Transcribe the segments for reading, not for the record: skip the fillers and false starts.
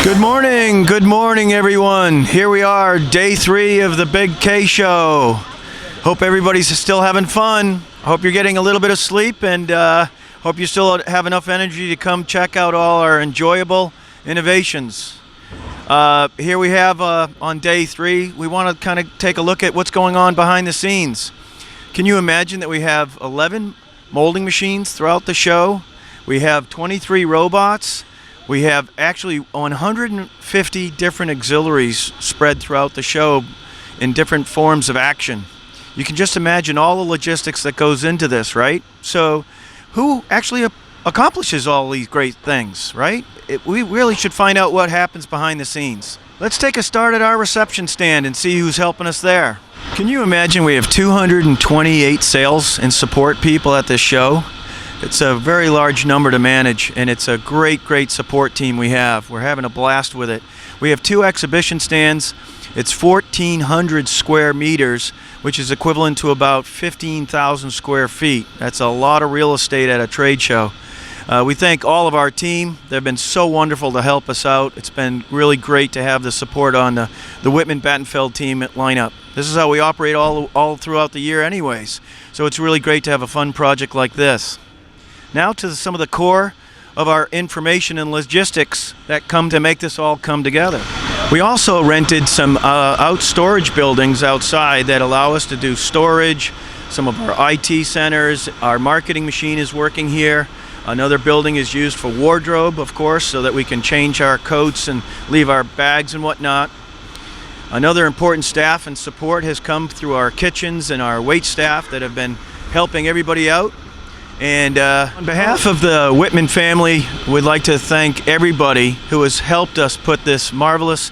Good morning everyone. Here we are, day 3 of the Big K Show. Hope everybody's still having fun. Hope you're getting a little bit of sleep, and hope you still have enough energy to come check out all our enjoyable innovations. Here we have on day 3, we want to kind of take a look at what's going on behind the scenes. Can you imagine that we have 11 molding machines throughout the show? We have 23 robots. We have actually 150 different auxiliaries spread throughout the show in different forms of action. You can just imagine all the logistics that goes into this, right? So who actually accomplishes all these great things, right? We really should find out what happens behind the scenes. Let's take a start at our reception stand and see who's helping us there. Can you imagine we have 228 sales and support people at this show? It's a very large number to manage, and it's a great support team we have. We're having a blast with it. We have 2 exhibition stands. It's 1,400 square meters, which is equivalent to about 15,000 square feet. That's a lot of real estate at a trade show. We thank all of our team. They've been so wonderful to help us out. It's been really great to have the support on the WITTMANN team lineup. This is how we operate all throughout the year anyways. So it's really great to have a fun project like this. Now to some of the core of our information and logistics that come to make this all come together. We also rented some out storage buildings outside that allow us to do storage, some of our IT centers. Our marketing machine is working here. Another building is used for wardrobe, of course, so that we can change our coats and leave our bags and whatnot. Another important staff and support has come through our kitchens and our wait staff that have been helping everybody out. And on behalf of the Whitman family, we'd like to thank everybody who has helped us put this marvelous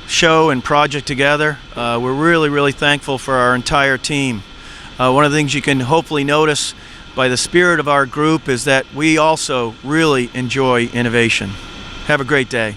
show and project together. We're really thankful for our entire team. One of the things you can hopefully notice by the spirit of our group is that we also really enjoy innovation. Have a great day.